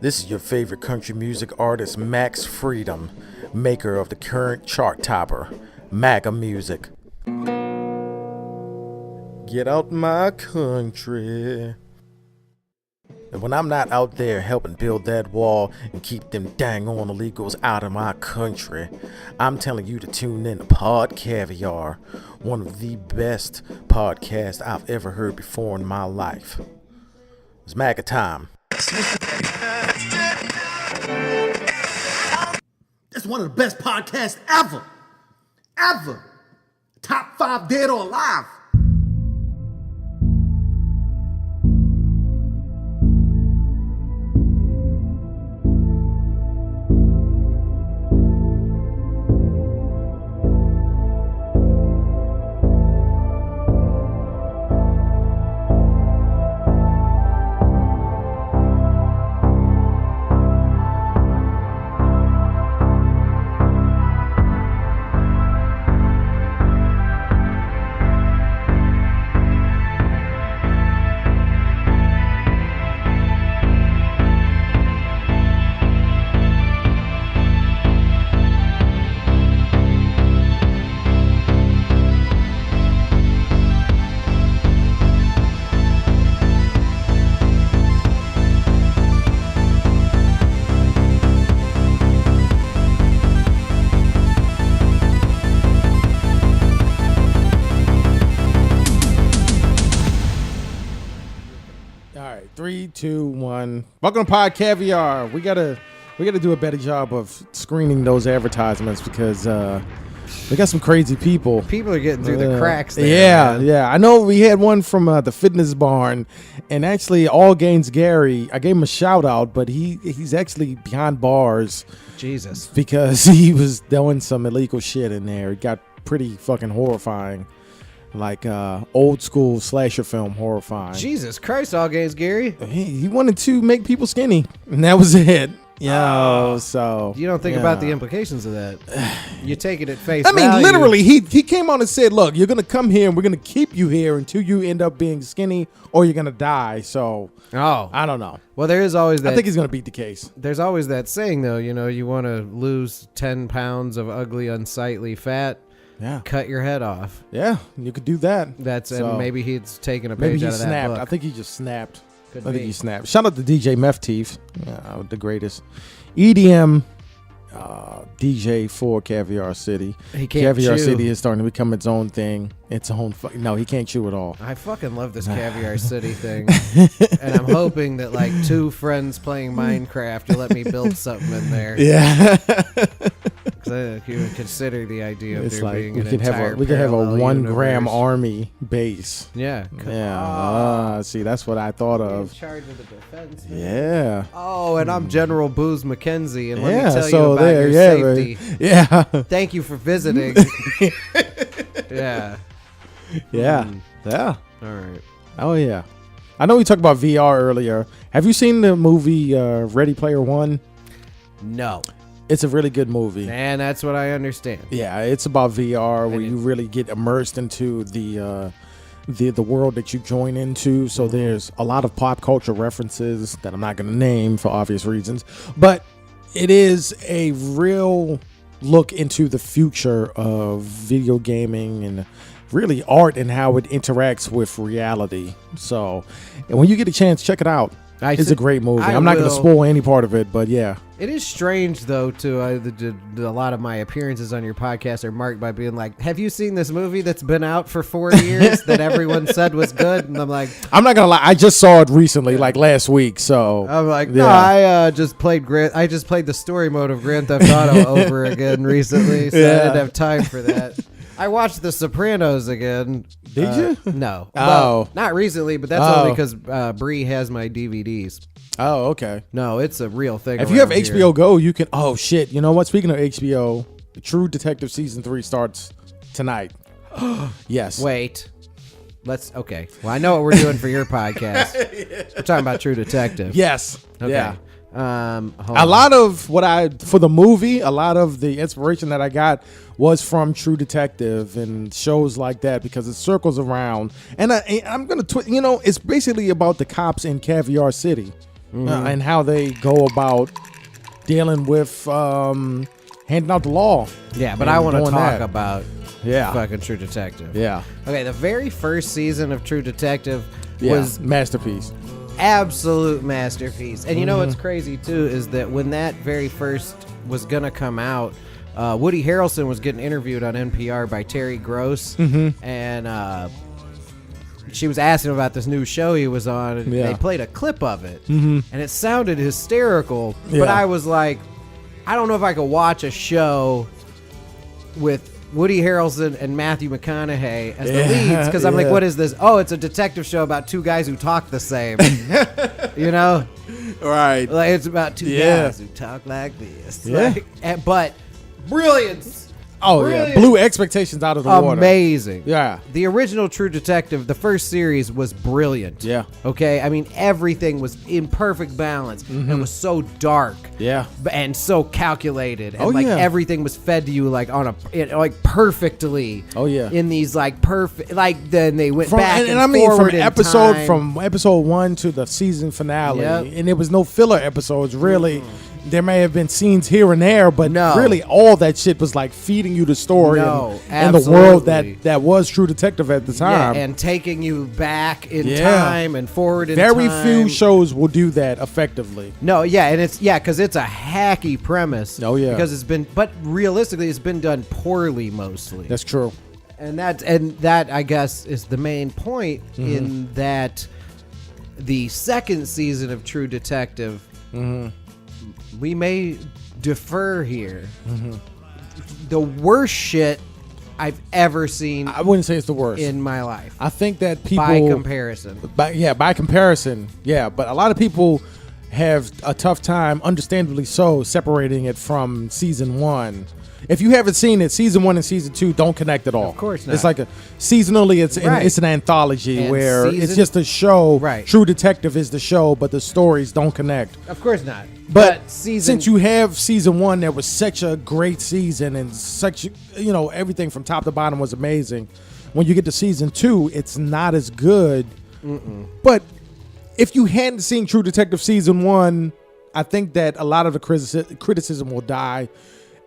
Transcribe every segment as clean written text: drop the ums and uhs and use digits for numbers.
This is your favorite country music artist, Max Freedom, maker of the current chart topper, MAGA music. Get out my country. And when I'm not out there helping build that wall and keep them dang on illegals out of my country, I'm telling you to tune in to Pod Caviar, one of the best podcasts I've ever heard before in my life. It's MAGA time. That's one of the best podcasts ever. Ever. Top 5 dead or alive. Three, two, one. Welcome to Pod Caviar. We gotta do a better job of screening those advertisements because we got some crazy people. People are getting through the cracks there. Yeah, man. yeah. I know we had one from the Fitness Barn, and actually, All Gains Gary. I gave him a shout out, but he's actually behind bars. Jesus, because he was doing some illegal shit in there. It got pretty fucking horrifying. Like old school slasher film horrifying. Jesus Christ, All Gains Gary. He wanted to make people skinny, and that was it. So you don't think about the implications of that. You take it at face I mean, value. literally, he came on and said, "Look, you're gonna come here, and we're gonna keep you here until you end up being skinny, or you're gonna die." So, I don't know. Well, there is always that. I think he's gonna beat the case. There's always that saying, though. You know, you want to lose 10 pounds of ugly, unsightly fat. Yeah. Cut your head off. Yeah, you could do that. And maybe he's taken a page maybe he out of that snapped. book. I think he just snapped. Could I think be. he snapped. Shout out to DJ Meth Teeth, the greatest EDM DJ for Caviar City. He can't Caviar chew. City is starting to become its own thing. Its own. No, he can't chew at all. I fucking love this Caviar City thing. And I'm hoping that, like, 2 friends playing Minecraft will let me build something in there. Yeah. Because I would consider the idea of It's there like being we an could have entire we could have a parallel 1 gram universe. army base. Yeah. Yeah. See, that's what I thought In of. charge of the defense. Yeah. Oh, and I'm General Booze McKenzie, and let me tell you so about there, your safety. Yeah. Thank you for visiting. Yeah. Yeah. Yeah. All right. Oh yeah. I know we talked about VR earlier. Have you seen the movie Ready Player One? No. It's a really good movie. And that's what I understand. Yeah, it's about VR where you really get immersed into the world that you join into. So there's a lot of pop culture references that I'm not going to name for obvious reasons, but it is a real look into the future of video gaming and really art and how it interacts with reality. So, and when you get a chance, check it out. It's a great movie. I'm not going to spoil any part of it, but yeah. It is strange, though, too. A lot of my appearances on your podcast are marked by being like, have you seen this movie that's been out for 4 years that everyone said was good? And I'm like, I'm not going to lie. I just saw it recently, like last week. So I'm like, no, I just played the story mode of Grand Theft Auto over again recently, so I didn't have time for that. I watched The Sopranos again. Did you? No. Oh. Well, not recently, but that's only because Bree has my DVDs. Oh, okay. No, it's a real thing. If you have around HBO here. Go, you can. Oh shit! You know what? Speaking of HBO, True Detective season 3 starts tonight. Yes. Wait. Okay. Well, I know what we're doing for your podcast. We're talking about True Detective. Yes. Okay. Yeah. Hold A on. lot of for the movie, a lot of the inspiration that I got was from True Detective and shows like that because it circles around. And I'm gonna, it's basically about the cops in Caviar City. and how they go about dealing with handing out the law. Yeah, but and I want to doing talk that. about fucking True Detective. Yeah. Okay, the very first season of True Detective Yeah. was masterpiece. absolute masterpiece. And you know what's crazy too is that when that very first was gonna come out, Woody Harrelson was getting interviewed on NPR by Terry Gross, and she was asking him about this new show he was on, and Yeah. they played a clip of it, and it sounded hysterical. But Yeah. I was like, I don't know if I could watch a show with Woody Harrelson and Matthew McConaughey as the leads, because I'm like, Yeah. what is this? Oh, it's a detective show about two guys who talk the same. You know, Right. like it's about two Yeah. guys who talk like this. Yeah. But brilliance, Oh Brilliant. yeah. Blew expectations out of the water. amazing. Yeah. The original True Detective, the first series was brilliant. Yeah. Okay. I mean, everything was in perfect balance. And it was so dark. Yeah. And so calculated, and Oh, like yeah. everything was fed to you like on like perfectly. Oh, yeah. in these like perfect, like then they went From, back and I mean forward from in episode time. from episode 1 to the season finale, Yep. and there was no filler episodes really. There may have been scenes here and there, but No. really all that shit was like feeding you the story No, and the world absolutely. that was True Detective at the time. and taking you back in Yeah. time and forward in Very time. few shows will do that effectively. No, yeah, and it's because it's a hacky premise. Oh, yeah. because but realistically, it's been done poorly mostly. That's true. And that I guess is the main point in that the second season of True Detective, we may defer here. The worst shit I've ever seen I wouldn't say it's the worst. in my life I think that people by comparison. by comparison, yeah. But a lot of people have a tough time, understandably so, separating it from season 1. If you haven't seen it, season 1 and season 2 don't connect at all. Of course not. It's like seasonally. Right. It's an anthology And where it's season- just a show. Right. True Detective is the show, but the stories don't connect. Of course not. But season since you have season 1, that was such a great season and such, everything from top to bottom was amazing. When you get to season 2, it's not as good. But if you hadn't seen True Detective season 1, I think that a lot of the criticism will die.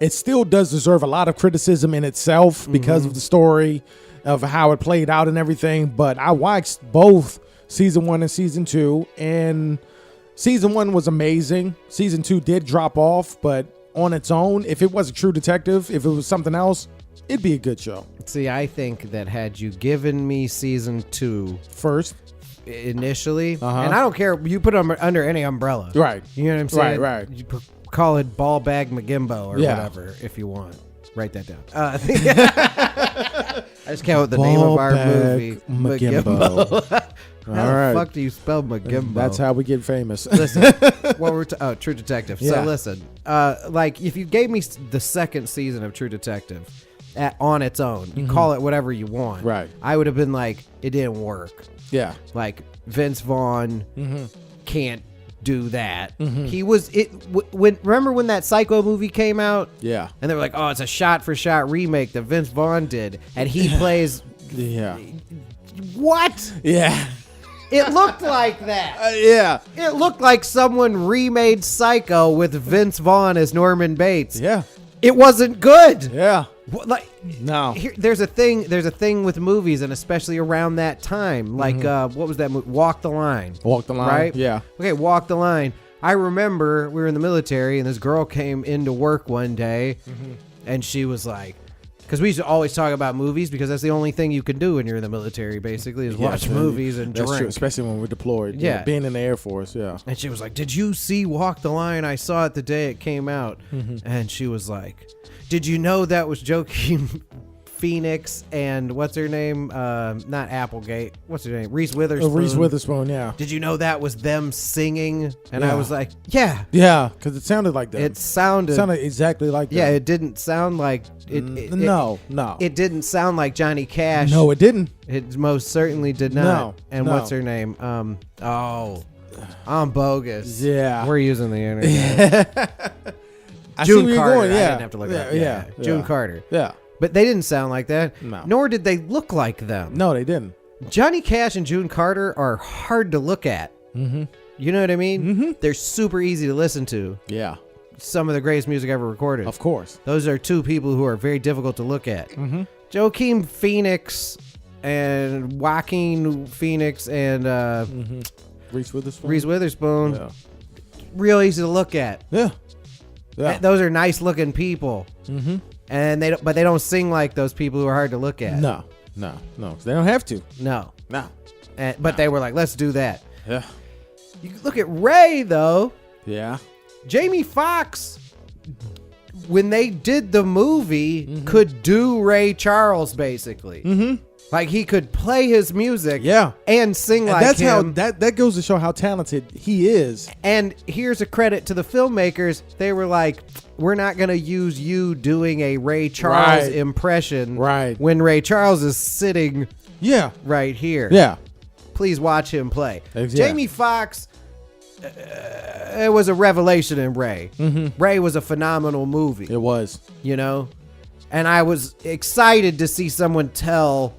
It still does deserve a lot of criticism in itself because of the story, of how it played out and everything. But I watched both season 1 and season 2, and season 1 was amazing. Season 2 did drop off, but on its own, if it wasn't True Detective, if it was something else, it'd be a good show. See, I think that had you given me season 2 First, initially, and I don't care, you put them under any umbrella, right? You know what I'm saying? Right. You call it Ball Bag McGimbo or Yeah. whatever if you want. Write that down. I just came up with the name of our movie, McGimbo. How All the right. fuck do you spell McGimbo? That's how we get famous. Listen, what we're True Detective. Yeah. So listen, like if you gave me the second season of True Detective on its own, you call it whatever you want, Right. I would have been like, it didn't work. Yeah. Like Vince Vaughn can't do that. He was remember when that Psycho movie came out? Yeah. And they were like, oh, it's a shot for shot remake that Vince Vaughn did, and he plays Yeah. what? Yeah. It looked like that. Yeah. It looked like someone remade Psycho with Vince Vaughn as Norman Bates. Yeah. It wasn't good. Yeah. Like No. there's a thing with movies, and especially around that time. Like what was that movie? Walk the Line. Walk the Line. Right? Yeah. Okay, Walk the Line. I remember we were in the military, and this girl came into work one day, and she was like, because we used to always talk about movies because that's the only thing you can do when you're in the military, basically, is watch movies and That's drink. true, especially when we're deployed. Yeah. Being in the Air Force. Yeah. And she was like, did you see Walk the Line? I saw it the day it came out. And she was like, did you know that was Joaquin Phoenix and what's her name? Not Applegate. What's her name? Reese Witherspoon. Reese Witherspoon. Yeah. Did you know that was them singing? And I Yeah. was like, yeah. Yeah. Because it sounded like that. It sounded exactly like that. yeah, it didn't sound like it. No. It didn't sound like Johnny Cash. No, it didn't. It most certainly did not. No, And no. what's her name? I'm bogus. Yeah. We're using the internet. I see June where you're Carter. going. Yeah. I didn't have to look it up. Yeah. June Carter. Yeah. But they didn't sound like that. No. Nor did they look like them. No, they didn't. Johnny Cash and June Carter are hard to look at. You know what I mean? They're super easy to listen to. Yeah. Some of the greatest music ever recorded. Of course. Those are two people who are very difficult to look at. Joaquin Phoenix and Joaquin Phoenix and Reese Witherspoon. Reese Witherspoon. Yeah. Real easy to look at. Yeah. Yeah. Those are nice looking people. And they don't sing like those people who are hard to look at. No. They don't have to. No. No. But they were like, let's do that. Yeah. You look at Ray though. Yeah. Jamie Foxx, when they did the movie, could do Ray Charles basically. Like he could play his music, and sing like that's him. how that goes to show how talented he is. And here's a credit to the filmmakers. They were like, we're not going to use you doing a Ray Charles impression when Ray Charles is sitting right here. Yeah. Please watch him play. Exactly. Jamie Foxx, it was a revelation in Ray. Ray was a phenomenal movie. It was. You know? And I was excited to see someone tell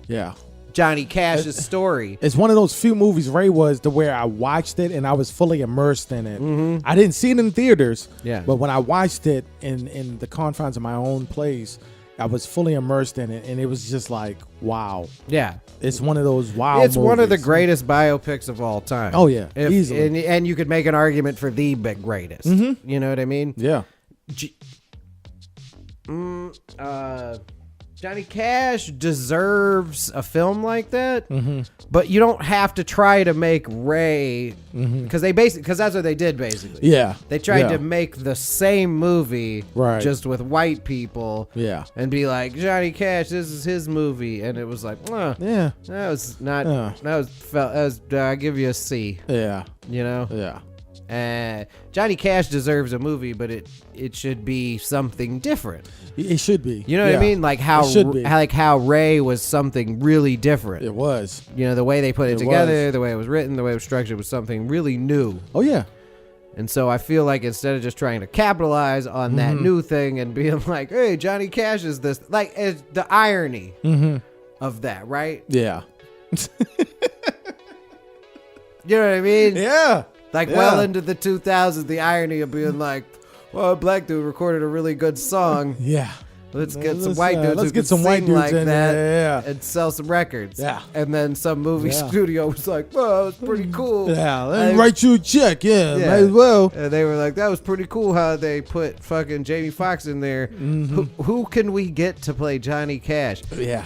Johnny Cash's story. It's one of those few movies Ray was to where I watched it and I was fully immersed in it. I didn't see it in theaters, but when I watched it in the confines of my own place, I was fully immersed in it, and it was just like, wow. Yeah. It's one of those It's one of the greatest biopics of all time. Oh, yeah. Easily. And you could make an argument for the greatest. You know what I mean? Yeah. Johnny Cash deserves a film like that, but you don't have to try to make Ray because that's what they did basically. Yeah, they tried to make the same movie, just with white people. Yeah, and be like, Johnny Cash, this is his movie, and it was like, that was not. I give you a C. Yeah, you know. Yeah. Johnny Cash deserves a movie, but it should be something different. It should be. You know what I mean? Like how Ray was something really different. It was. You know, the way they put it together, the way it was written, the way it was structured was something really new. Oh yeah. And so I feel like instead of just trying to capitalize on that new thing and being like, hey, Johnny Cash is this, like, it's the irony of that, right? Yeah. You know what I mean? Yeah. Like, well into the 2000s, the irony of being like, well, a black dude recorded a really good song. Yeah. Let's get some white dudes who can sing like that and sell some records. Yeah. And then some movie studio was like, well, it's pretty cool. Yeah, let me write you a check. Yeah, might as well. And they were like, that was pretty cool how they put fucking Jamie Foxx in there. Who can we get to play Johnny Cash? Yeah.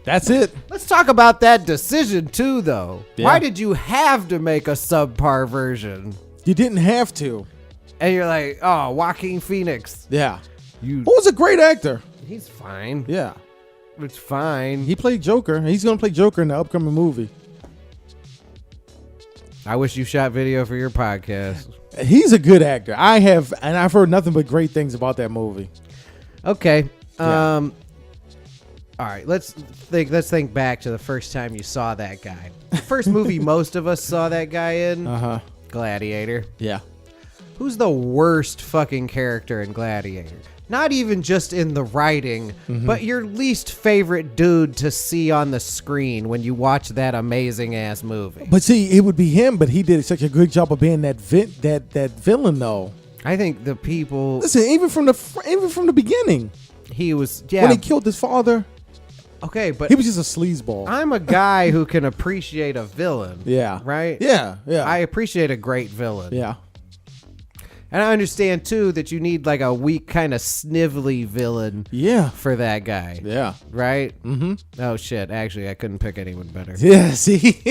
That's it. Let's talk about that decision, too, though. Yeah. Why did you have to make a subpar version? You didn't have to. And you're like, oh, Joaquin Phoenix. Yeah. Who was a great actor. He's fine. Yeah. It's fine. He played Joker. He's going to play Joker in the upcoming movie. I wish you shot video for your podcast. He's a good actor. I've heard nothing but great things about that movie. Okay. Yeah. All right, let's think back to the first time you saw that guy. The first movie most of us saw that guy in, Gladiator. Yeah. Who's the worst fucking character in Gladiator? Not even just in the writing, but your least favorite dude to see on the screen when you watch that amazing ass movie. But see, it would be him, but he did such a good job of being that villain though. I think the people listen, even from the beginning, he was when he killed his father. Okay, but he was just a sleazeball. I'm a guy who can appreciate a villain. Yeah. Right? Yeah, yeah. I appreciate a great villain. Yeah. And I understand, too, that you need, like, a weak, kind of snivelly villain for that guy. Yeah. Right? Oh, shit. Actually, I couldn't pick anyone better. Yeah, see?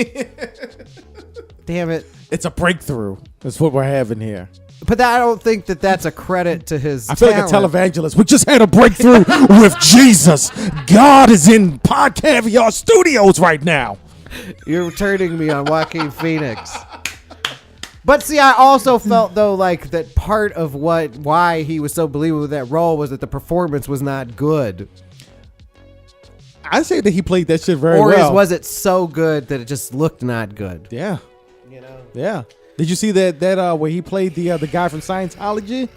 Damn it. It's a breakthrough. That's what we're having here. But I don't think that's a credit to his I feel like a televangelist. We just had a breakthrough with Jesus. God is in Pod Caviar Studios right now. You're turning me on Joaquin Phoenix. But see, I also felt, though, like that part of why he was so believable with that role was that the performance was not good. I say that he played that shit very well. Or was it so good that it just looked not good? Yeah. You know? Yeah. Did you see that where he played the guy from Scientology?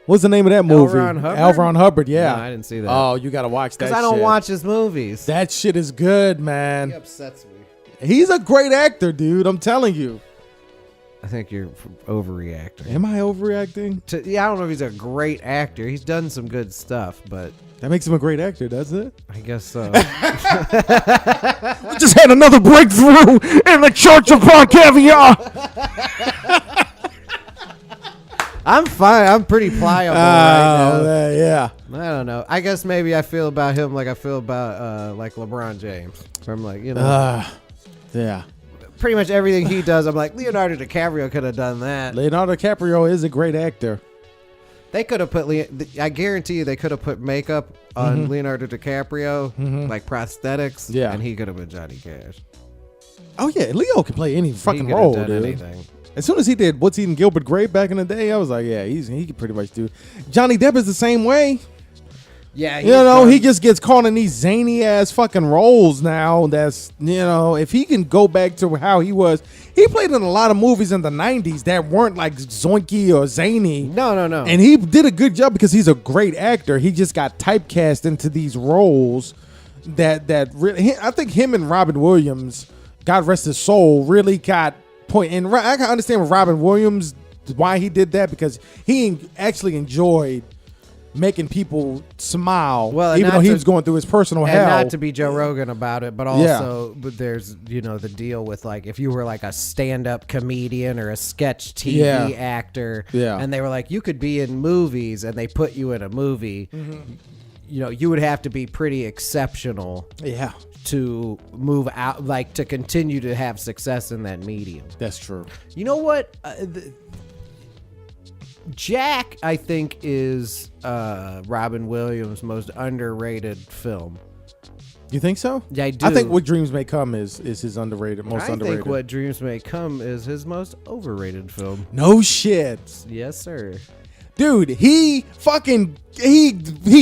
What's the name of that movie? L. Ron Hubbard, yeah. No, I didn't see that. Oh, you got to watch that shit. Because I don't watch his movies. That shit is good, man. He upsets me. He's a great actor, dude. I'm telling you. I think you're overreacting. Am I overreacting? I don't know if he's a great actor. He's done some good stuff, but That makes him a great actor, doesn't it? I guess so. We just had another breakthrough in the Church of Caviar. I'm fine. I'm pretty pliable right now. Yeah. I don't know. I guess maybe I feel about him like I feel about like LeBron James. I'm like, Yeah. pretty much everything he does. I'm like, Leonardo DiCaprio could have done that. Leonardo DiCaprio is a great actor. They could have put. I guarantee you, they could have put makeup on Leonardo DiCaprio, like prosthetics. Yeah. And he could have been Johnny Cash. Oh yeah, Leo can play any fucking He could role, have done dude. anything. As soon as he did What's Eating Gilbert Grape back in the day, I was like, yeah, he can pretty much do. Johnny Depp is the same way. Yeah, He just gets caught in these zany ass fucking roles now. That's if he can go back to how he was, he played in a lot of movies in the '90s that weren't like zoinky or zany. No. And he did a good job because he's a great actor. He just got typecast into these roles that really. I think him and Robin Williams, God rest his soul, really got point. And I can understand with Robin Williams why he did that, because he actually enjoyed making people smile, even though he was going through his personal hell. And not to be Joe Rogan about it, but also but there's the deal with like if you were like a stand-up comedian or a sketch TV actor, and they were like you could be in movies, and they put you in a movie, you would have to be pretty exceptional, to move out, like to continue to have success in that medium. That's true. You know what? Jack, I think, is Robin Williams' most underrated film. You think so? Yeah, I do. I think What Dreams May Come is his underrated, most underrated. I think What Dreams May Come is his most overrated film. No shit. Yes, sir. Dude, he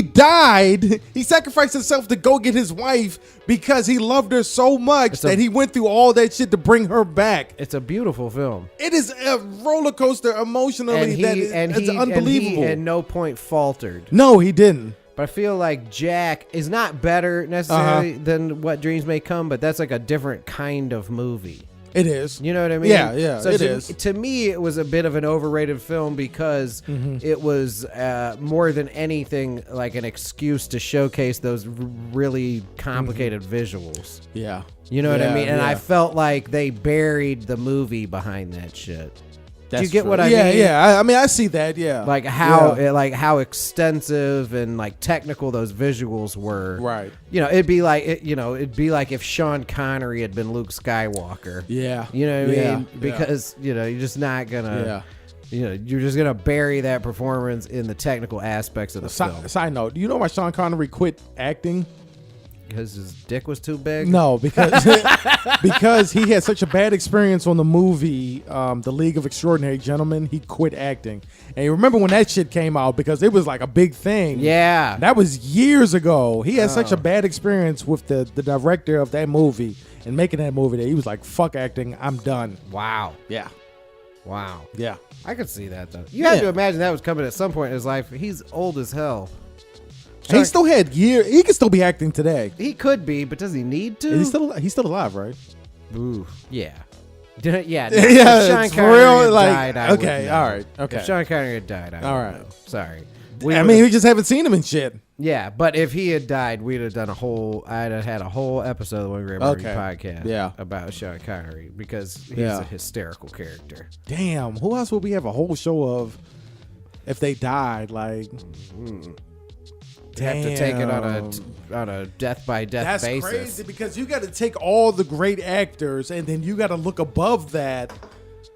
died. He sacrificed himself to go get his wife because he loved her so much that he went through all that shit to bring her back. It's a beautiful film. It is a roller coaster emotionally. It's unbelievable. He at no point faltered. No, he didn't. But I feel like Jack is not better necessarily than What Dreams May Come, but that's like a different kind of movie. It is. You know what I mean? Yeah, so it is. To me, it was a bit of an overrated film because it was more than anything like an excuse to showcase those really complicated visuals. Yeah. You know what I mean? And I felt like they buried the movie behind that shit. Do you get what I mean? Yeah. I mean, I see that. Yeah. Like how extensive and like technical those visuals were. Right. It'd be like if Sean Connery had been Luke Skywalker. Yeah. You know what I mean? Because you're just not gonna. You're just gonna bury that performance in the technical aspects of the film. Side note: do you know why Sean Connery quit acting? Because his dick was too big? No, because he had such a bad experience on the movie The League of Extraordinary Gentlemen. He quit acting. And you remember when that shit came out, because it was like a big thing. Yeah. That was years ago. He had such a bad experience with the director of that movie and making that movie that he was like, fuck acting, I'm done. Wow. Yeah. Wow. Yeah. I could see that, though. You have to imagine that was coming at some point in his life. He's old as hell. He still had years. He could still be acting today. He could be, but does he need to? He's still alive, right? Ooh, yeah. Yeah, yeah, if Sean it's Connery real. had Like, died, I okay, would all know. right, okay. If Sean Connery had died, I all would right. know. Sorry. We just haven't seen him in shit. Yeah, but if he had died, we'd have done I'd have had a whole episode of the One Great American Podcast about Sean Connery, because he's a hysterical character. Damn, who else would we have a whole show of if they died? Like, have to take it on a death by death basis. That's crazy, because you got to take all the great actors and then you got to look above that.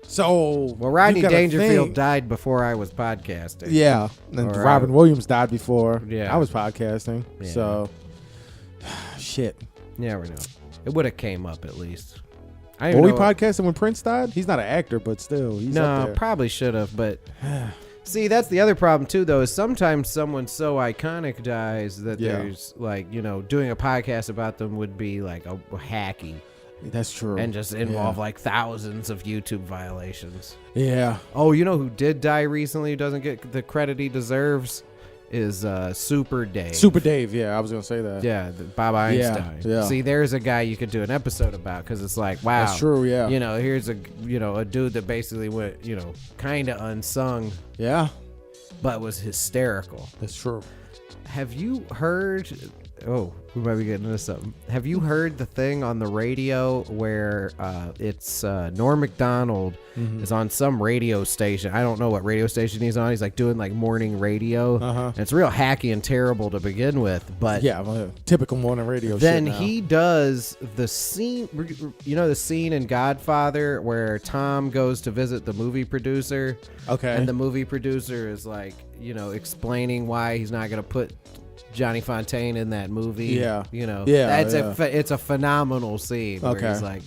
So, Rodney Dangerfield died before I was podcasting. Yeah, and Robin Williams died before I was podcasting. Yeah. So, shit. Yeah, we know. It would have came up at least. Were we podcasting when Prince died? He's not an actor, but still, he's up there. Probably should have, but. See, that's the other problem, too, though, is sometimes someone so iconic dies that there's, like, doing a podcast about them would be, like, a hacky. That's true. And just involve, like, thousands of YouTube violations. Yeah. Oh, you know who did die recently who doesn't get the credit he deserves? is Super Dave. Super Dave, yeah, I was gonna say that. Yeah, Bob Einstein. Yeah. See, there's a guy you could do an episode about because it's like, wow, That's true, yeah. Here's a dude that basically went, kind of unsung, Yeah, but was hysterical. that's true. Have you heard? Oh, we might be getting into something. Have you heard the thing on the radio where it's Norm Macdonald is on some radio station? I don't know what radio station he's on. He's like doing like morning radio. And it's real hacky and terrible to begin with. But Yeah, typical morning radio. then shit now. he does the scene. The scene in Godfather where Tom goes to visit the movie producer. Okay. And the movie producer is like, explaining why he's not going to put Johnny Fontaine in that movie. Yeah. Yeah, it's a phenomenal scene where Okay. he's like,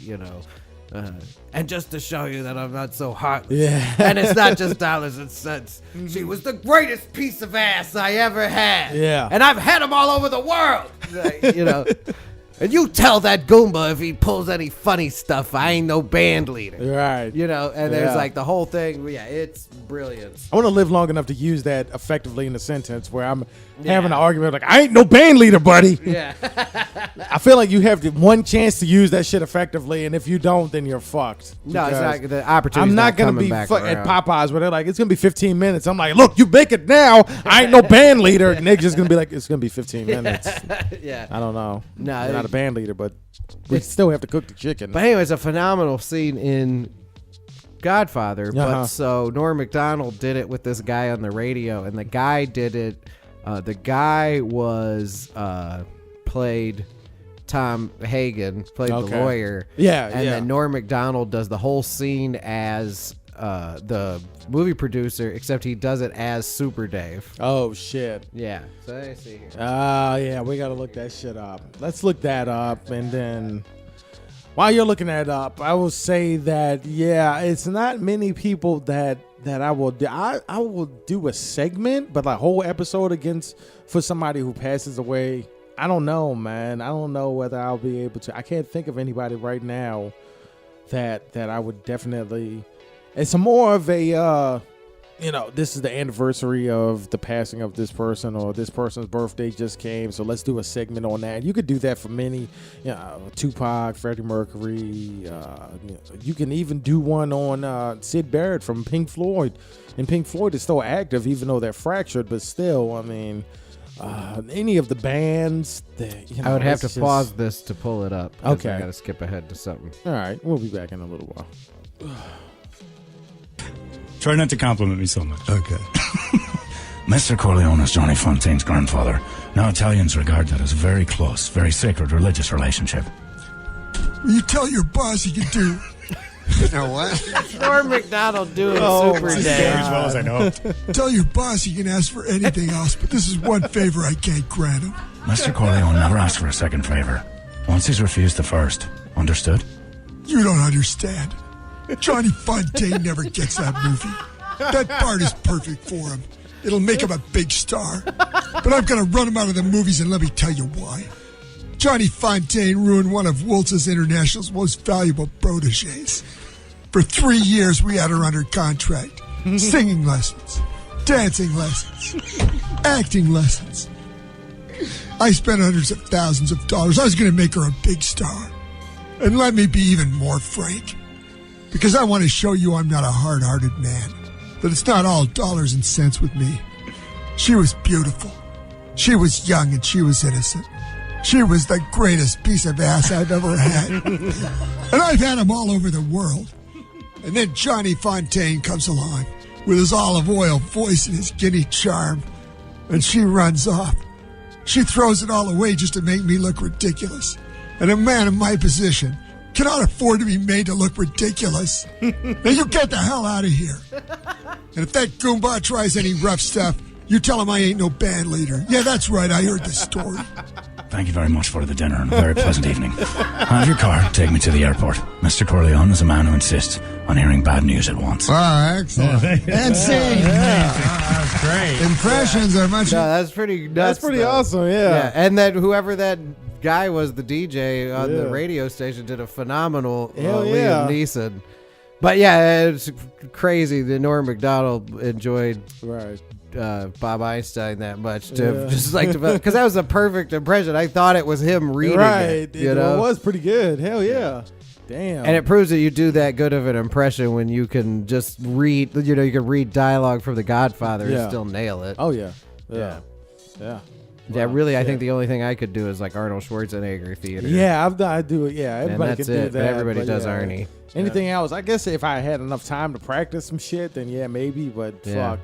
and just to show you that I'm not so hot. Yeah. And it's not just dollars and cents. She was the greatest piece of ass I ever had. Yeah. And I've had them all over the world. Like, and you tell that Goomba if he pulls any funny stuff, I ain't no band leader. Right. And there's Yeah. like the whole thing. Yeah, it's brilliant. I want to live long enough to use that effectively in a sentence where I'm having an argument like, I ain't no band leader, buddy. Yeah. I feel like you have one chance to use that shit effectively, and if you don't, then you're fucked. No, it's Because not. The opportunity's I'm not going gonna to be back at around. Popeyes where they're like, it's gonna be 15 minutes. I'm like, look, you make it now. I ain't no band leader. And they're just gonna be like, it's gonna be 15 minutes. Yeah. I don't know. No, I'm not a band leader, but we still have to cook the chicken. But anyway, it's a phenomenal scene in Godfather. But so Norm Macdonald did it with this guy on the radio, and the guy did it. The guy was played Tom Hagen, played the lawyer. Yeah, and then Norm Macdonald does the whole scene as the movie producer, except he does it as Super Dave. Oh shit. Yeah. So let me see here. Yeah, we gotta look that shit up. Let's look that up, and then while you're looking that up, I will say that it's not many people that I will do. I will do a segment, but like whole episode for somebody who passes away. I don't know, man. I don't know whether I'll be able to. I can't think of anybody right now that I would definitely. It's more of a this is the anniversary of the passing of this person, or this person's birthday just came, so let's do a segment on that. You could do that for many, Tupac, Freddie Mercury. You can even do one on Sid Barrett from Pink Floyd, and Pink Floyd is still active even though they're fractured, but still, I mean, any of the bands that I would have to pause this to pull it up. 'Cause Okay. I got to skip ahead to something. All right, we'll be back in a little while. Try not to compliment me so much. Okay. Mr. Corleone is Johnny Fontaine's grandfather. Now Italians regard that as a very close, very sacred religious relationship. You tell your boss he can do. You know what? Norm Macdonald doing Super As Dave. well as I know. Tell your boss he can ask for anything else, but this is one favor I can't grant him. Mr. Corleone never asked for a second favor. Once he's refused the first. Understood? You don't understand. Johnny Fontaine never gets that movie. That part is perfect for him. It'll make him a big star. But I'm going to run him out of the movies, and let me tell you why. Johnny Fontaine ruined one of Woltz's International's most valuable proteges. For 3 years, we had her under contract. Singing lessons, dancing lessons, acting lessons. I spent hundreds of thousands of dollars. I was going to make her a big star. And let me be even more frank. Because I want to show you I'm not a hard-hearted man. That it's not all dollars and cents with me. She was beautiful. She was young and she was innocent. She was the greatest piece of ass I've ever had. And I've had them all over the world. And then Johnny Fontaine comes along with his olive oil voice and his guinea charm. And she runs off. She throws it all away just to make me look ridiculous. And a man in my position cannot afford to be made to look ridiculous. Now you get the hell out of here. And if that Goomba tries any rough stuff, you tell him I ain't no band leader. Yeah, that's right. I heard the story. Thank you very much for the dinner and a very pleasant evening. Have your car, take me to the airport. Mr. Corleone is a man who insists on hearing bad news at once. Oh, excellent. And see, That's great. impressions are much... No, that's pretty nuts. That's pretty though. awesome, yeah. And then whoever that guy was, the DJ on the radio station, did a phenomenal Hell Liam yeah. Neeson. But yeah, it's crazy that Norm Macdonald enjoyed Right. Bob Einstein that much to just like because that was a perfect impression. I thought it was him reading it. You know, It was pretty good. Hell yeah. Damn. and it proves that you do that good of an impression when you can just read. You know, you can read dialogue from The Godfather and Yeah. still nail it. Oh yeah. Yeah. Yeah. Yeah, really, I think the only thing I could do is like Arnold Schwarzenegger theater. Yeah, I do it. Yeah, and everybody that's can do it. that. But everybody does yeah. Arnie. Anything else? I guess if I had enough time to practice some shit, then yeah, maybe. But Yeah. fuck,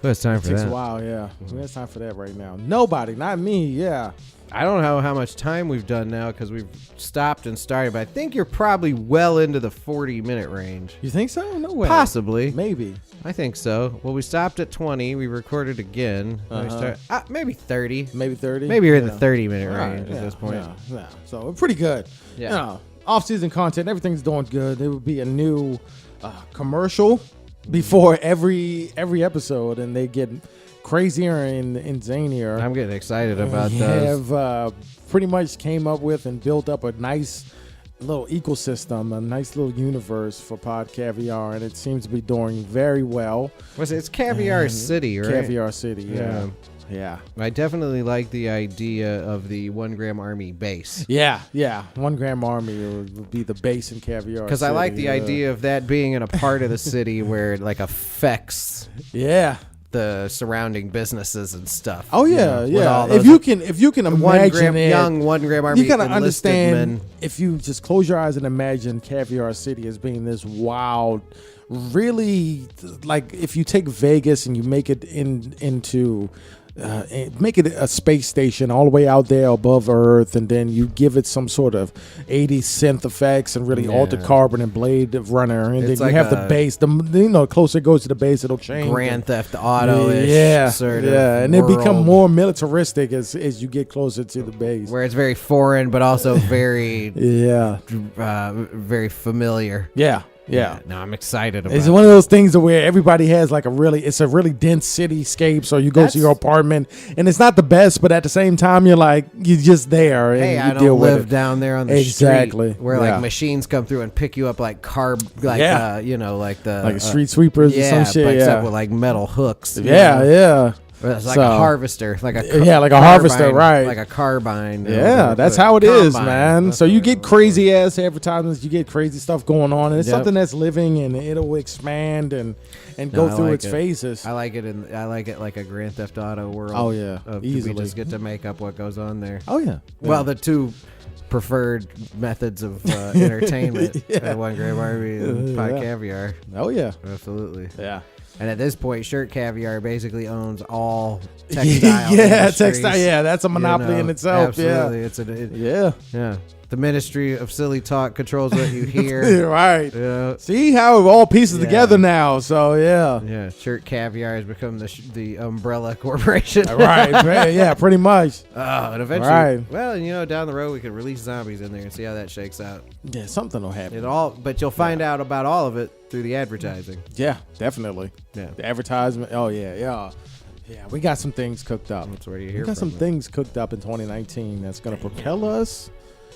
But it's time it for takes that. a while. Yeah, there's time for that right now. Nobody, not me. Yeah. I don't know how much time we've done now because we've stopped and started, but I think you're probably well into the 40-minute range. You think so? No way. Possibly. Maybe. I think so. Well, we stopped at 20. We recorded again. We maybe 30. Maybe 30. Maybe you're in Yeah. the 30-minute All right, range yeah, at this point. Yeah. So we're pretty good. Yeah. You know, off-season content, everything's doing good. There would be a new commercial before every episode, and they get crazier and zanier. I'm getting excited about We those. have pretty much came up with and built up a nice little ecosystem, a nice little universe for Pod Caviar, and it seems to be doing very well. It's Caviar City, right? Caviar City, yeah. Yeah. I definitely like the idea of the 1 Gram Army base. Yeah. 1 Gram Army would be the base in Caviar Because I City, like the idea of that being in a part of the city where it like affects Yeah. the surrounding businesses and stuff. Oh you yeah, know, with yeah. all If those you can 1 imagine gram it, young 1 Gram Army you gotta enlisted understand men. if you just close your eyes and imagine Caviar City as being this wild, really like if you take Vegas and you make it into make it a space station all the way out there above Earth, and then you give it some sort of 80s synth effects and really altered carbon and Blade Runner, and It's then like you have the a- base. The closer it goes to the base, it'll change. Grand Theft Auto-ish yeah, sort of yeah, and it become world more militaristic as you get closer to the base. where it's very foreign but also very Yeah, very familiar. yeah. No, I'm excited about It's it. one of those things where everybody has like it's a really dense cityscape. So you go to your apartment and it's not the best, but at the same time, you're just there and Hey, you I deal don't with live it. down there on the Exactly. street where Yeah. like machines come through and pick you up like Yeah. like the Like street sweepers or some shit. but except Yeah, with like metal hooks. you yeah, know? yeah. It's like So- a harvester, like a like a harvester, right. Like a carbine. Yeah, that's how it is, Combine. man. That's So you what it get crazy ass advertisements, you get crazy stuff going on, and it's Yep. something that's living and it'll expand and go No, I through like its it. phases. I like it like a Grand Theft Auto world. Oh, yeah. we Easily. just get to make up what goes on there. Oh yeah. Well, the two preferred methods of entertainment at 1 Gram Army and Pod Caviar. Oh yeah. Absolutely. Yeah. And at this point, Shirt Caviar basically owns all textile. Yeah, industries, textile. Yeah, that's a monopoly in itself. Absolutely. Yeah. Yeah. The Ministry of Silly Talk controls what you hear. Right. Yeah. See how it all pieces Yeah. together now. So yeah. Yeah. Shirt Caviar has become the umbrella corporation. Right. Yeah, pretty much. And eventually, Right. well, down the road we could release zombies in there and see how that shakes out. Yeah, something will happen. But you'll find out about all of it through the advertising. Yeah, definitely. Yeah. The advertisement. Oh yeah. Yeah, we got some things cooked up. That's where you We hear got from some things cooked up in 2019 that's going to propel us.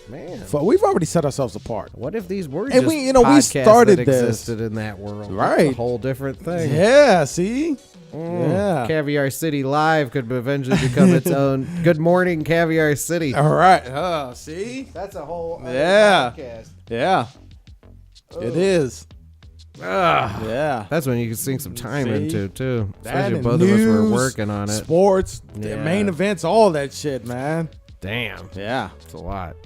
Man. We've already set ourselves apart. What if these were And just we podcasts started that this. existed in that world? Right. That's a whole different thing. Yeah, see? Yeah. Caviar City Live could eventually become its own Good Morning Caviar City. All right. See? That's a whole other Yeah. podcast. Yeah. It is. Ugh. Yeah. That's when you can sink some time See? into too. That Especially and both of us were news, working on it. Sports, the Yeah. main events, all that shit, man. Damn, Yeah. it's a lot.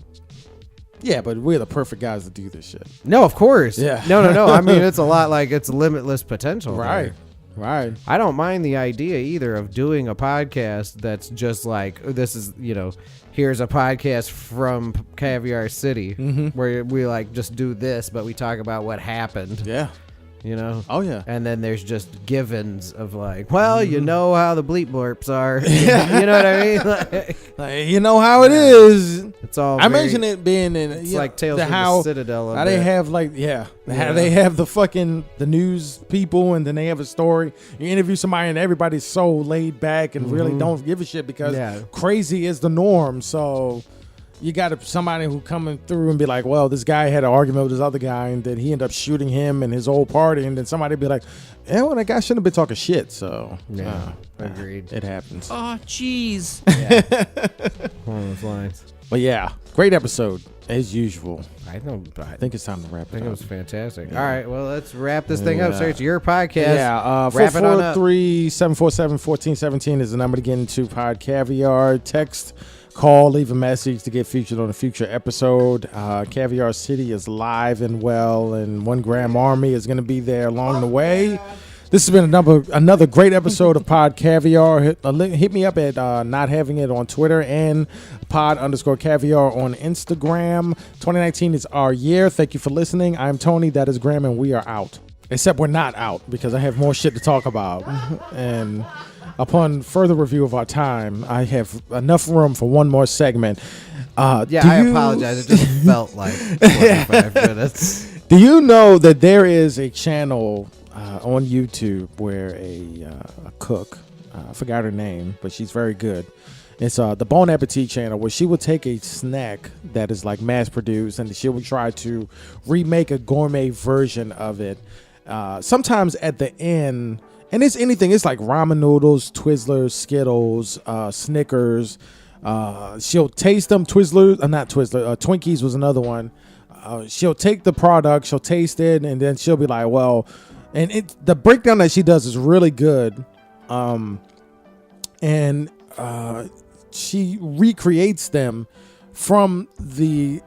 Yeah, but we're the perfect guys to do this shit. No, of course. Yeah. No. I mean, it's a lot like it's limitless potential. Right. there. Right. I don't mind the idea either of doing a podcast that's just like this is, here's a podcast from Caviar City where we like just do this, but we talk about what happened, Yeah. Oh, yeah. And then there's just givens of like, well, you know how the bleep blorps are. You know what I mean? Like, You know how it is. it's all I very- mentioned it being in. It's like Tales from how the Citadel. How they have how they have the news people, and then they have a story. You interview somebody, and everybody's so laid back and really don't give a shit because Yeah. crazy is the norm. So, you got somebody who coming through and be like, well, this guy had an argument with this other guy, and then he ended up shooting him and his whole party, and then somebody be like, yeah, well, that guy shouldn't have been talking shit. So agreed. It happens. Oh, jeez. One of those lines. But yeah, great episode as usual. I think it's time to wrap it up. I think it was fantastic. All right, well, let's wrap this thing up. So it's your podcast. Yeah, wrap it on up. 443-747-1417 is the number to get into Pod Caviar. Text, call, leave a message to get featured on a future episode. Caviar City is live and well, and 1 Gram Army is going to be there along the way. This has been another great episode of Pod Caviar. Hit me up at Not Having It on Twitter and pod_caviar on Instagram. 2019 is our year. Thank you for listening. I'm Tony. That is Graham, and we are out. Except we're not out because I have more shit to talk about. And upon further review of our time, I have enough room for one more segment. I apologize. It just felt like 45 minutes. Do you know that there is a channel on YouTube where a cook, I forgot her name, but she's very good. It's the Bon Appetit channel, where she will take a snack that is like mass produced and she will try to remake a gourmet version of it. Sometimes at the end, and it's anything, it's like ramen noodles, Twizzlers, Skittles, Snickers. She'll taste them. Twinkies was another one. She'll take the product, she'll taste it, and then she'll be like, well, and the breakdown that she does is really good. And she recreates them from the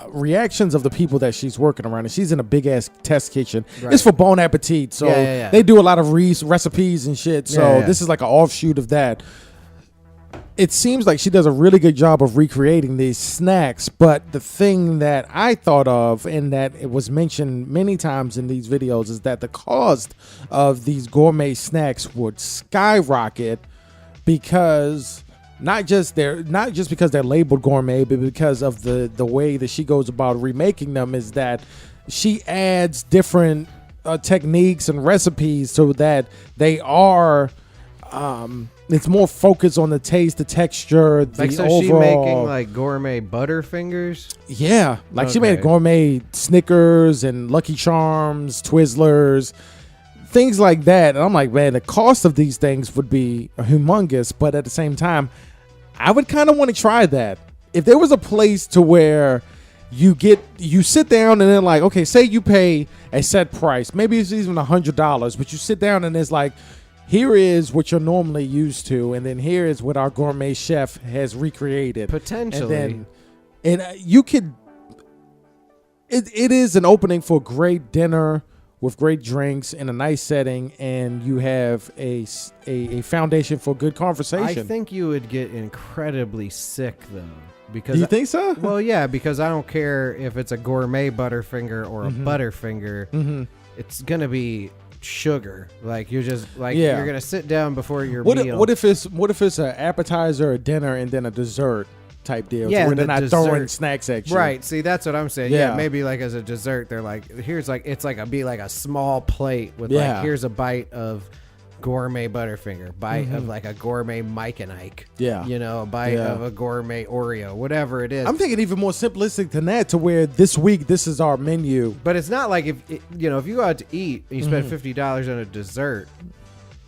reactions of the people that she's working around. And she's in a big ass test kitchen. Right. It's for Bon Appetit. So they do a lot of recipes and shit. So this is like an offshoot of that. It seems like she does a really good job of recreating these snacks, but the thing that I thought of, and that it was mentioned many times in these videos, is that the cost of these gourmet snacks would skyrocket because not just because they're labeled gourmet, but because of the way that she goes about remaking them, is that she adds different techniques and recipes so that they are it's more focused on the taste, the texture, the like, so overall. She making like gourmet Butterfingers? Yeah, like she made gourmet Snickers and Lucky Charms, Twizzlers, things like that. And I'm like, man, the cost of these things would be humongous, but at the same time, I would kind of want to try that. If there was a place to where you sit down and then like, okay, say you pay a set price, maybe it's even $100, but you sit down and it's like, here is what you're normally used to, and then here is what our gourmet chef has recreated. Potentially. And you could... It is an opening for a great dinner with great drinks in a nice setting, and you have a foundation for good conversation. I think you would get incredibly sick, though. Because you think so? Well, yeah, because I don't care if it's a gourmet Butterfinger or a Butterfinger. Mm-hmm. It's going to be... sugar, like you're just like you're gonna sit down before your meal. What if it's an appetizer, a dinner, and then a dessert type deal? Yeah, where they're not throwing snacks at you. Right. See, that's what I'm saying. Yeah, maybe like as a dessert, they're like, here's like it's like a small plate with like here's a bite of gourmet Butterfinger, bite of like a gourmet Mike and Ike. Yeah, a bite of a gourmet Oreo, whatever it is. I'm thinking even more simplistic than that, to where this week this is our menu. But it's not like if you go out to eat and you spend $50 on a dessert,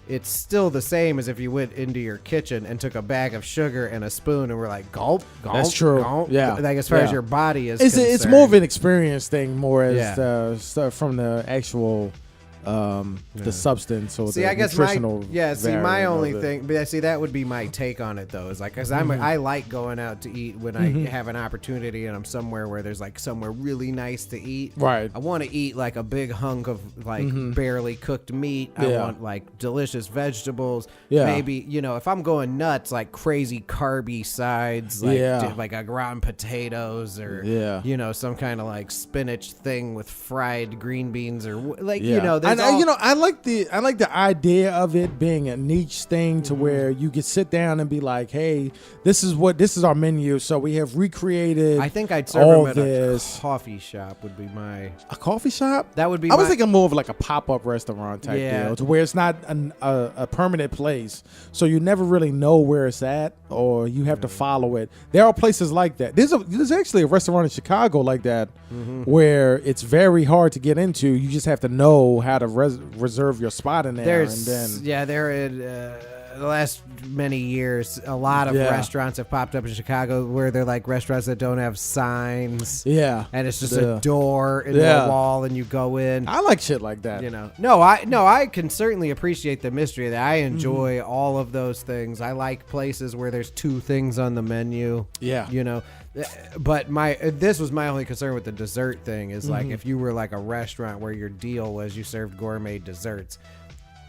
it's still the same as if you went into your kitchen and took a bag of sugar and a spoon and were like gulp, gulp. That's true. Gulp. Yeah, like as far as your body is concerned. It's more of an experience thing, more as stuff from the actual. The substance or the nutritional my only thing, but see, that would be my take on it though, is like, because I like going out to eat when I have an opportunity and I'm somewhere where there's like somewhere really nice to eat. Right. I want to eat like a big hunk of like barely cooked meat. I want like delicious vegetables. Maybe, if I'm going nuts, like crazy carby sides, like a rotten potatoes or some kind of like spinach thing with fried green beans or like, I like the idea of it being a niche thing to where you could sit down and be like, hey, this is our menu. So we have recreated. I think I'd serve all them at this. a coffee shop. Would be my A coffee shop? That would be. I was thinking more of like a pop-up restaurant type Yeah. deal, to where it's not a permanent place, so you never really know where it's at, or you have to follow it. There are places like that. There's actually a restaurant in Chicago like that, where it's very hard to get into. You just have to know how to reserve your spot in there. There in the last many years, a lot of restaurants have popped up in Chicago where they're like restaurants that don't have signs. Yeah, and it's just a door in the wall, and you go in. I like shit like that. I can certainly appreciate the mystery of that. I enjoy all of those things. I like places where there's two things on the menu. Yeah, but this was my only concern with the dessert thing is like if you were like a restaurant where your deal was you served gourmet desserts,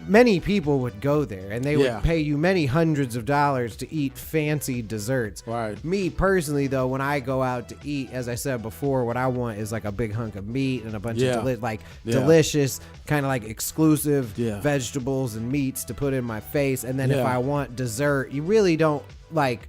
many people would go there and they would pay you many hundreds of dollars to eat fancy desserts. Right. Me personally, though, when I go out to eat, as I said before, what I want is like a big hunk of meat and a bunch of delicious, kind of like exclusive vegetables and meats to put in my face. And then if I want dessert, you really don't like.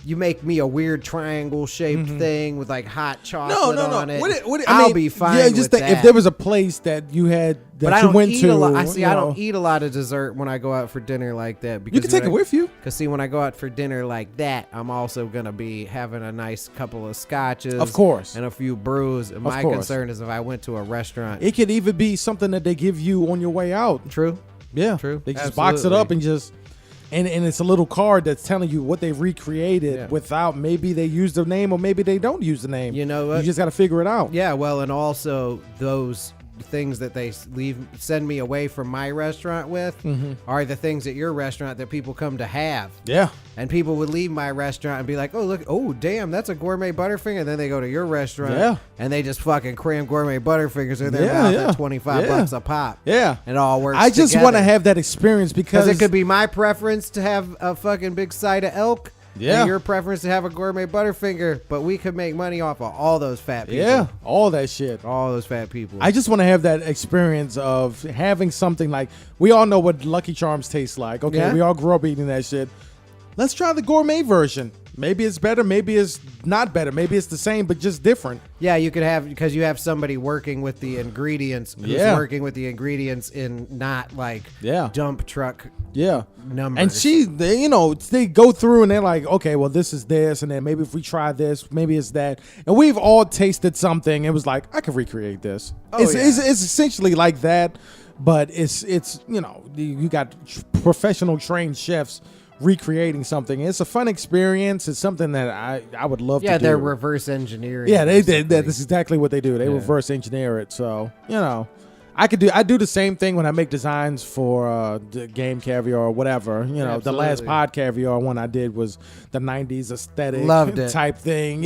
You make me a weird triangle shaped thing with like hot chocolate on it. I'll be fine. Yeah, just with that. If there was a place that you had that you went to, I don't eat a lot of dessert when I go out for dinner like that. Because you can take it with you. Because see, when I go out for dinner like that, I'm also gonna be having a nice couple of scotches, of course, and a few brews. And my concern is if I went to a restaurant, it could even be something that they give you on your way out. True. Yeah. True. They just box it up and just. And it's a little card that's telling you what they've recreated without, maybe they use the name or maybe they don't use the name. You know what? You just got to figure it out. Yeah, well, and also those things that they send me away from my restaurant with are the things at your restaurant that people come to have. Yeah. And people would leave my restaurant and be like, oh, look, oh, damn, that's a gourmet Butterfinger. And then they go to your restaurant and they just fucking cram gourmet Butterfingers in their mouth at $25 a pop. Yeah. It all works I just together. want to have that experience because it could be my preference to have a fucking big side of elk. Yeah. And your preference to have a gourmet Butterfinger, but we could make money off of all those fat people. Yeah, all that shit. All those fat people. I just want to have that experience of having something like, we all know what Lucky Charms tastes like. Okay, we all grew up eating that shit. Let's try the gourmet version. Maybe it's better, maybe it's not better, maybe it's the same but just different. Yeah, you could have, because you have somebody working with the ingredients who's working with the ingredients in not like dump truck numbers. And they go through and they're like, okay, well, this is this, and then maybe if we try this, maybe it's that. And we've all tasted something. It was like, I could recreate this. It's essentially like that, but it's you got professional trained chefs recreating something. It's a fun experience. It's something that I would love to do. Yeah, they're reverse engineering. Yeah, they did that. That's exactly what they do. They reverse engineer it. So, I do the same thing when I make designs for the Game Caviar or whatever. The last Pod Caviar one I did was the 90s aesthetic type thing,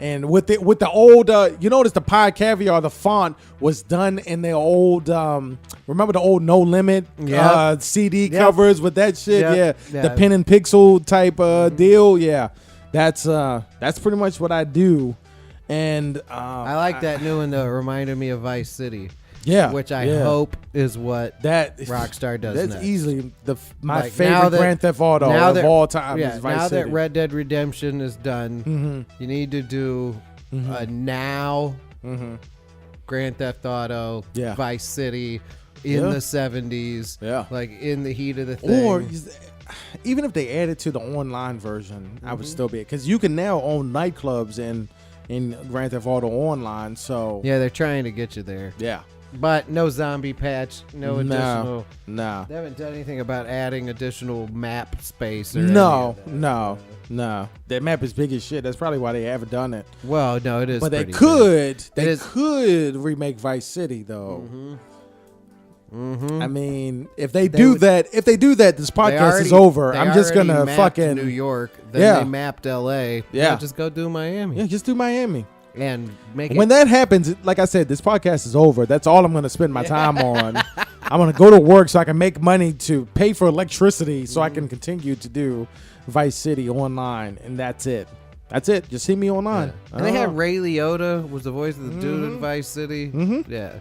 And with the old, you notice the Pod Caviar, the font was done in the old, remember the old No Limit CD covers with that shit? The pen and pixel type deal. Yeah, that's pretty much what I do. And I like that new one though. It reminded me of Vice City. Yeah, which I hope is what Rockstar does. That's next. easily my favorite Grand Theft Auto of all time. Yeah, is Vice now City. that Red Dead Redemption is done, you need to do a now Grand Theft Auto Vice City in the 70s, like in the heat of the thing. Or even if they added to the online version, I would still be it, because you can now own nightclubs in Grand Theft Auto Online. So yeah, they're trying to get you there. Yeah. But no zombie patch, no additional. No. They haven't done anything about adding additional map space. Or No. That map is big as shit. That's probably why they haven't done it. Well, no, it is. But they could. They could remake Vice City though. I mean, if they do that, this podcast is over. I'm just gonna fucking New York. Then they mapped L.A. Yeah, just go do Miami. Yeah, just do Miami. And when that happens, like I said, this podcast is over. That's all I'm going to spend my time on. I'm going to go to work so I can make money to pay for electricity so I can continue to do Vice City online, and that's it. That's it. Just see me online. And they had Ray Liotta was the voice of the dude in Vice City. Yeah.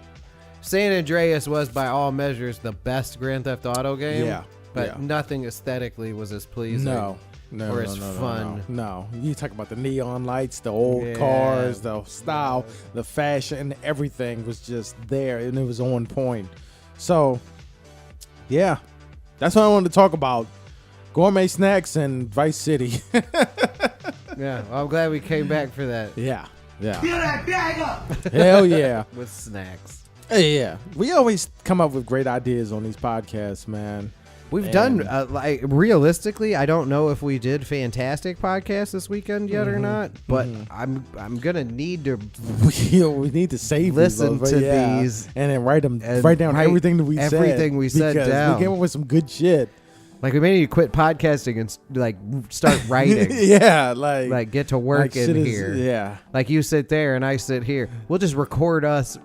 San Andreas was by all measures the best Grand Theft Auto game. Yeah, But yeah. nothing aesthetically was as pleasing. No, Or as fun. No, you talk about the neon lights, the old Yeah. cars, the style, the fashion, everything was just there, and it was on point. So, yeah, that's what I wanted to talk about: gourmet snacks and Vice City. Yeah, well, I'm glad we came back for that Yeah, yeah, Fill that bag up. hell yeah. with snacks. Yeah, we always come up with great ideas on these podcasts, man. We've And- done like realistically, I don't know if we did fantastic podcasts this weekend yet or not, but I'm gonna need to We need to save Listen these, to yeah. these and then write them, and write down write everything that we said. everything we said because down. We came up with some good shit. like we may need to quit podcasting and like start writing. Yeah, like Like get to work like in shit is- here. Yeah, Like you sit there and I sit here. We'll just record us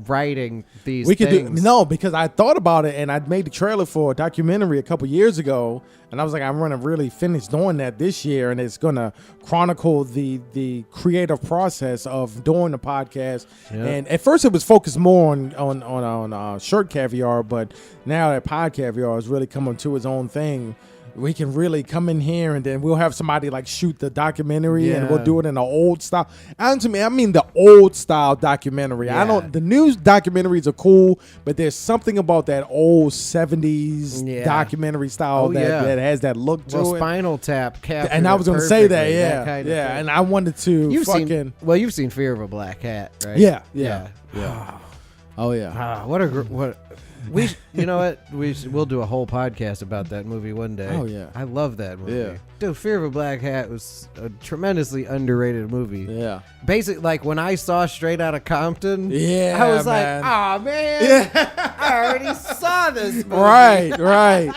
writing these we could do things. no because I thought about it and I made the trailer for a documentary a couple years ago, and I was like, I'm gonna really finish doing that this year, and it's gonna chronicle the creative process of doing the podcast. Yeah. And at first it was focused more on shirt caviar, but now that pod caviar is really coming to its own thing. We can really come in here and then we'll have somebody like shoot the documentary and we'll Yeah. do it in the old style. And to me, I mean the old style documentary. I Yeah. don't. The new documentaries are cool, but there's something about that old '70s Yeah. documentary style Oh, yeah. that has that look to Well, it. Spinal Tap captured And I was gonna say that, perfectly, yeah, kind of yeah. thing. And I wanted to You've fucking, you've seen Fear of a Black Hat, right? yeah. Oh yeah. Ah, what we you know what we'll do a whole podcast about that movie one day. Oh, yeah. I love that movie. Yeah. Dude, Fear of a Black Hat was a tremendously underrated movie. Yeah. Basically, like when I saw Straight Outta Compton, Yeah, I was man. like, oh man, I already saw this movie. Right.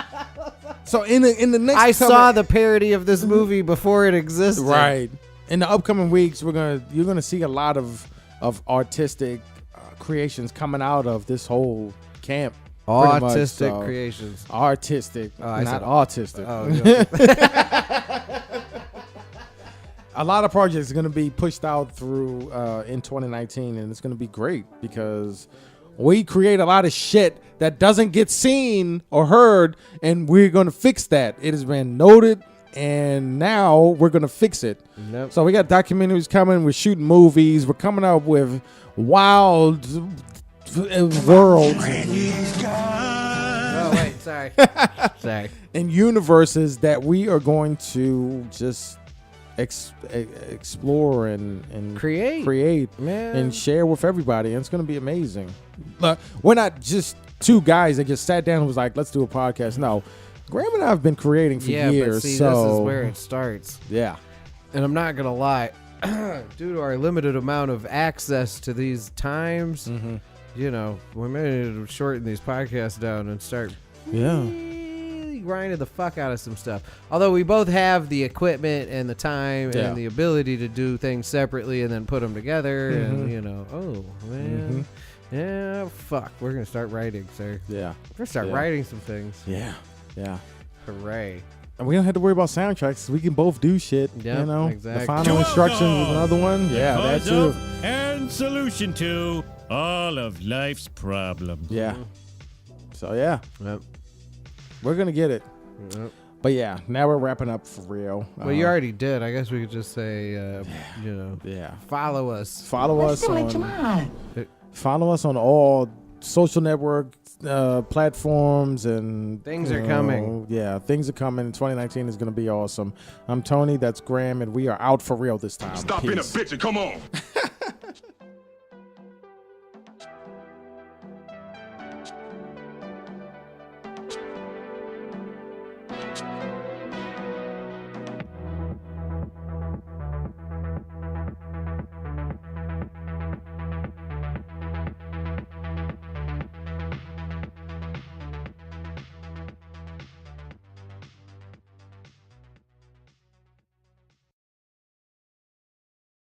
So in the next, I coming- saw the parody of this movie before it existed. Right. In the upcoming weeks, you're gonna see a lot of artistic creations coming out of this whole camp. pretty much, Artistic so- creations. Artistic, I not said- autistic. Oh, yeah. A lot of projects are going to be pushed out through in 2019, and it's going to be great because we create a lot of shit that doesn't get seen or heard, and we're going to fix that. It has been noted, and now we're going to fix it. Nope. So we got documentaries coming. We're shooting movies. We're coming up with wild worlds Oh wait, sorry. Sorry. and universes that we are going to just explore and Create, man. and share with everybody, and it's going to be amazing. But we're not just two guys that just sat down and was like, let's do a podcast. No, Graham and I have been creating for Yeah, years. but see, so this is where it starts. yeah, And I'm not gonna lie, due to our limited amount of access to these times, Mm-hmm. you know, we may need to shorten these podcasts down and start yeah, really grinding the fuck out of some stuff. Although we both have the equipment and the time Yeah. and the ability to do things separately and then put them together, Mm-hmm. and you know, oh man, yeah, fuck, we're gonna start writing, sir. yeah, We're gonna start Yeah. writing some things. yeah. Hooray! And we don't have to worry about soundtracks. We can both do shit. Yep, you know, exactly. the final instructions is another one. Yeah, that Cause too. of and solution to all of life's problems. Yeah. So yeah, Yep. we're gonna get it. Yep. But yeah, now we're wrapping up for real. Well, you already did. I guess we could just say, you know, yeah. follow us. Follow us on all social network platforms and Things you are coming. Yeah, things are coming. 2019 is going to be awesome. I'm Tony. That's Graham, and we are out for real this time. Stop being a Peace. bitch and come on.